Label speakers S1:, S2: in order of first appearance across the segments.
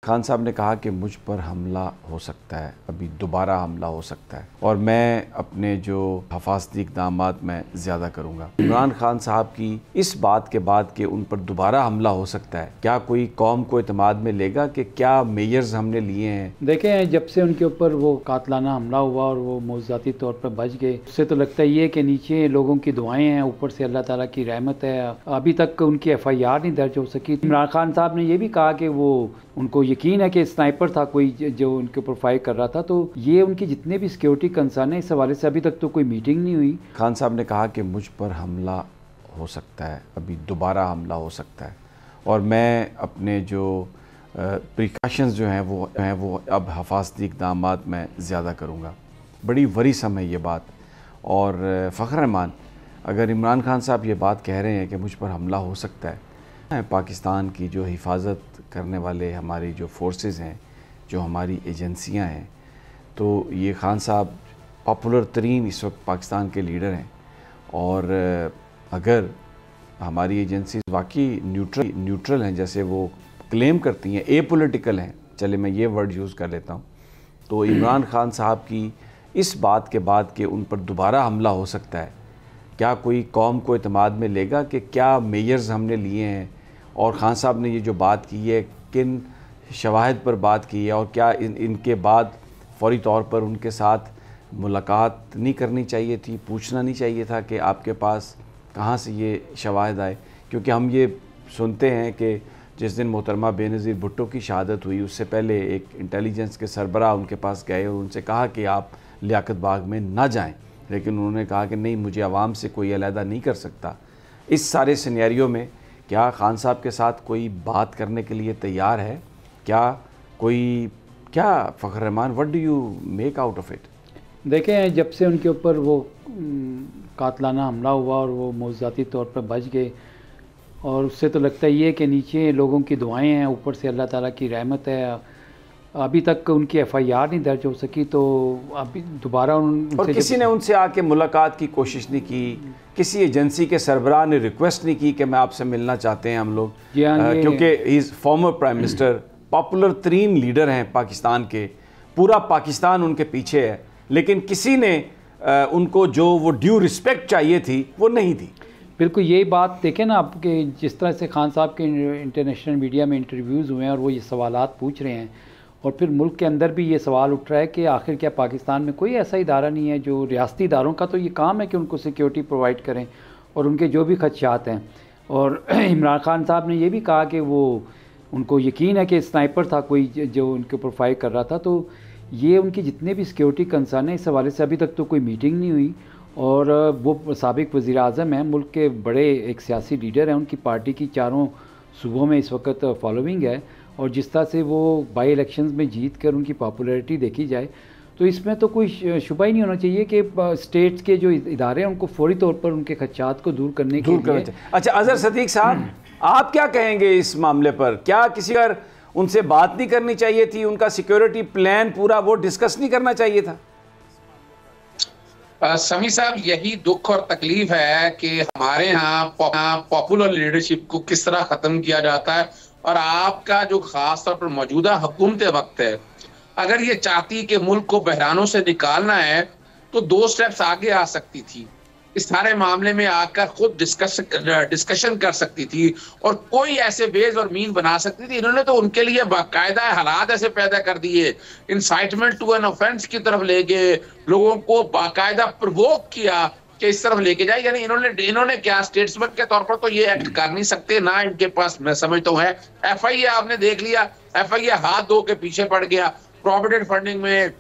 S1: खान साहब ने कहा कि मुझ पर हमला हो सकता है, अभी दोबारा हमला हो सकता है और मैं अपने जो हिफाजती इक़दामात मैं ज़्यादा करूँगा। इमरान खान साहब की इस बात के बाद कि उन पर दोबारा हमला हो सकता है, क्या कोई कौम को एतमाद में लेगा कि क्या मेजर्स हमने लिए हैं?
S2: देखें, जब से उनके ऊपर वो कातलाना हमला हुआ और वो मौज़ूदी तौर पर बच गए, उससे तो लगता ही है कि नीचे लोगों की दुआएं हैं, ऊपर से अल्लाह ताला की रहमत है। अभी तक उनकी FIR नहीं दर्ज हो सकी। इमरान खान साहब ने ये भी कहा कि वो उनको यकीन है कि स्नाइपर था कोई जो उनके ऊपर फायर कर रहा था। तो ये उनकी जितने भी सिक्योरिटी कंसर्न है, इस हवाले से अभी तक तो कोई मीटिंग नहीं हुई।
S1: खान साहब ने कहा कि मुझ पर हमला हो सकता है, अभी दोबारा हमला हो सकता है और मैं अपने जो प्रिकॉशंस जो हैं वो अब हिफाजती इक़दामात मैं ज़्यादा करूँगा। बड़ी वरीसम है ये बात। और फ़ख्र रहमान, अगर इमरान खान साहब ये बात कह रहे हैं कि मुझ पर हमला हो सकता है, पाकिस्तान की जो हिफाजत करने वाले हमारी जो फोर्सेस हैं, जो हमारी एजेंसियां हैं, तो ये खान साहब पॉपुलर तरीन इस वक्त पाकिस्तान के लीडर हैं और अगर हमारी एजेंसीज वाकई न्यूट्रल हैं जैसे वो क्लेम करती हैं, एपॉलिटिकल हैं, चले मैं ये वर्ड यूज़ कर लेता हूँ, तो इमरान खान साहब की इस बात के बाद कि उन पर दोबारा हमला हो सकता है, क्या कोई कौम को एतमाद में लेगा कि क्या मेजर्स हमने लिए हैं? और खान साहब ने ये जो बात की है, किन शवाहिद पर बात की है और क्या इनके बाद फ़ौरी तौर पर उनके साथ मुलाकात नहीं करनी चाहिए थी, पूछना नहीं चाहिए था कि आपके पास कहाँ से ये शवाहिद आए? क्योंकि हम ये सुनते हैं कि जिस दिन मोहतरमा बेनज़ीर भुट्टो की शहादत हुई, उससे पहले एक इंटेलिजेंस के सरबराह उनके पास गए और उनसे कहा कि आप लियाकत बाग में ना जाएँ, लेकिन उन्होंने कहा कि नहीं, मुझे आवाम से कोई अलहदा नहीं कर सकता। इस सारे सिनेरियो में क्या खान साहब के साथ कोई बात करने के लिए तैयार है? क्या Fakhr Rahman, what do you make out of it?
S2: देखें, जब से उनके ऊपर वो कातलाना हमला हुआ और वो मौज़ूदी तौर पर बच गए, और उससे तो लगता ही है कि नीचे लोगों की दुआएं हैं, ऊपर से अल्लाह ताला की रहमत है। अभी तक उनकी FIR नहीं दर्ज हो सकी, तो अभी दोबारा
S1: और किसी ने उनसे आके मुलाकात की कोशिश नहीं की, किसी एजेंसी के सरबराह ने रिक्वेस्ट नहीं की कि मैं आपसे मिलना चाहते हैं हम लोग, क्योंकि he is former prime minister, popular तरीन लीडर हैं पाकिस्तान के, पूरा पाकिस्तान उनके पीछे है, लेकिन किसी ने उनको जो वो ड्यू रिस्पेक्ट चाहिए थी वो नहीं दी।
S2: बिल्कुल यही बात देखें ना आपके, जिस तरह से खान साहब के इंटरनेशनल मीडिया में इंटरव्यूज़ हुए हैं और वो ये सवालात पूछ रहे हैं, और फिर मुल्क के अंदर भी ये सवाल उठ रहा है कि आखिर क्या पाकिस्तान में कोई ऐसा इदारा नहीं है जो रियासती इदारों का तो ये काम है कि उनको सिक्योरिटी प्रोवाइड करें और उनके जो भी खदशात हैं। और इमरान खान साहब ने ये भी कहा कि वो उनको यकीन है कि स्नाइपर था कोई जो उनके ऊपर फायर कर रहा था। तो ये उनकी जितने भी सिक्योरिटी कंसर्न है, इस हवाले से अभी तक तो कोई मीटिंग नहीं हुई। और वो साबिक वज़ीर आज़म हैं, मुल्क के बड़े एक सियासी लीडर हैं, उनकी पार्टी की चारों सूबों में इस वक्त फॉलोइंग है, और जिस तरह से वो बाई इलेक्शंस में जीत कर उनकी पॉपुलैरिटी देखी जाए, तो इसमें तो कोई शुबा ही नहीं होना चाहिए कि स्टेट्स के जो इदारे हैं उनको फौरी तौर पर उनके खदशात को दूर करने के लिए।
S1: अच्छा, अज़हर सदीक साहब, आप क्या कहेंगे इस मामले पर? क्या किसी बार उनसे बात नहीं करनी चाहिए थी? उनका सिक्योरिटी प्लान पूरा वो डिस्कस नहीं करना चाहिए था?
S3: समी साहब, यही दुख और तकलीफ है कि हमारे यहाँ पॉपुलर लीडरशिप को किस तरह खत्म किया जाता है। और आपका जो खास तौर पर मौजूदा हुकूमत वक्त है, अगर ये चाहती कि मुल्क को बहरानों से निकालना है तो 2 स्टेप्स आगे आ सकती थी, इस सारे मामले में आकर खुद डिस्कशन कर सकती थी और कोई ऐसे वेज और मीन बना सकती थी। इन्होंने तो उनके लिए बाकायदा हालात ऐसे पैदा कर दिए, इंसाइटमेंट टू एन ऑफेंस की तरफ ले गए, लोगों को बाकायदा प्रोवोक किया कि इस तरफ लेके जाए। यानी इन्होंने क्या, स्टेट्समैन के तौर पर तो ये एक्ट कर नहीं सकते ना, इनके पास मैं समझता हूँ है। FIA आपने देख लिया, FIA हाथ धो के पीछे पड़ गया, प्रोविडेंट फंडिंग में,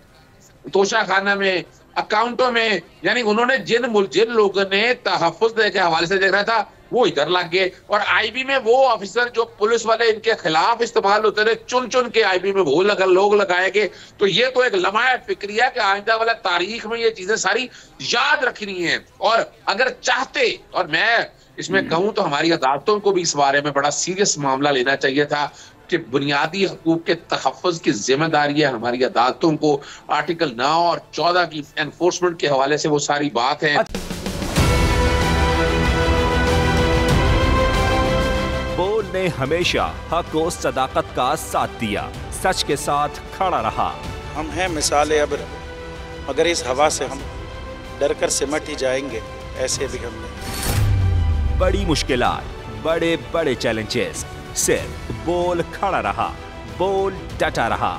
S3: तोशाखाना में, अकाउंटों में। यानी उन्होंने जिन लोगों ने तहफ्फुज़ के हवाले से देख रहा था वो इधर लग गए। और IB में वो ऑफिसर जो पुलिस वाले इनके खिलाफ इस्तेमाल होते थे, चुन चुन के IB में वो लोग लगाए गए। तो ये तो एक लम्हा फिक्रिया कि आइंदा वाला तारीख में ये चीजें सारी याद रखनी है। और अगर चाहते, और मैं इसमें कहूं तो हमारी अदालतों को भी इस बारे में बड़ा सीरियस मामला लेना चाहिए था कि बुनियादी हकूक के तहफ़्फ़ुज़ की जिम्मेदारी है हमारी अदालतों को। आर्टिकल 9 और 14 की एनफोर्समेंट के हवाले से वो सारी बात है।
S4: बोल ने हमेशा हक और सदाकत का साथ दिया। सच के साथ खड़ा रहा।
S5: हम हैं मिसाल अब्र, मगर इस हवा से हम डर कर सिमट ही जाएंगे, ऐसे भी हमने।
S4: बड़ी मुश्किलात, बड़े बड़े चैलेंजेस, सिर्फ बोल खड़ा रहा, बोल डटा रहा।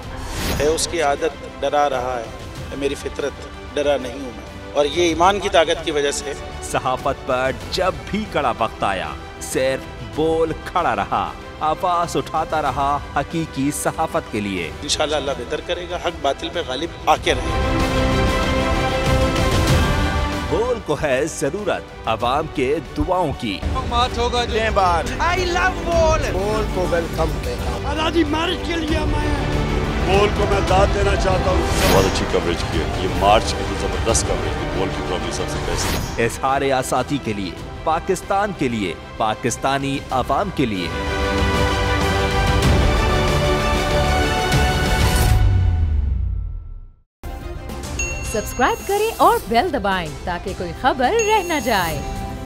S5: है उसकी आदत डरा रहा है, मेरी फितरत डरा नहीं हूँ मैं, और ये ईमान की ताकत की वजह से।
S4: सहाफत पर जब भी कड़ा वक्त आया, सिर्फ बोल खड़ा रहा, आवाज उठाता रहा हकीकी सहाफत के लिए।
S5: इंशाल्लाह अल्लाह बेहतर करेगा, हक बातिल पे गालिब आके रहेगा।
S4: बोल को है जरूरत अवाम के दुआओं की।
S6: आई लव बोल। बोल को वेलकम कहता आजादी मार्च के लिए मैं
S7: बोल को मैं दाद देना चाहता हूँ। बहुत अच्छी कवरेज की है, ये मार्च की तो जबरदस्त कवरेज है, बोल की प्रॉब्लम सबसे बेस्ट।
S4: इज़हार आज़ादी के लिए, पाकिस्तान के लिए, पाकिस्तानी अवाम के लिए।
S8: सब्सक्राइब करें और बेल दबाएं ताकि कोई खबर रह न जाए।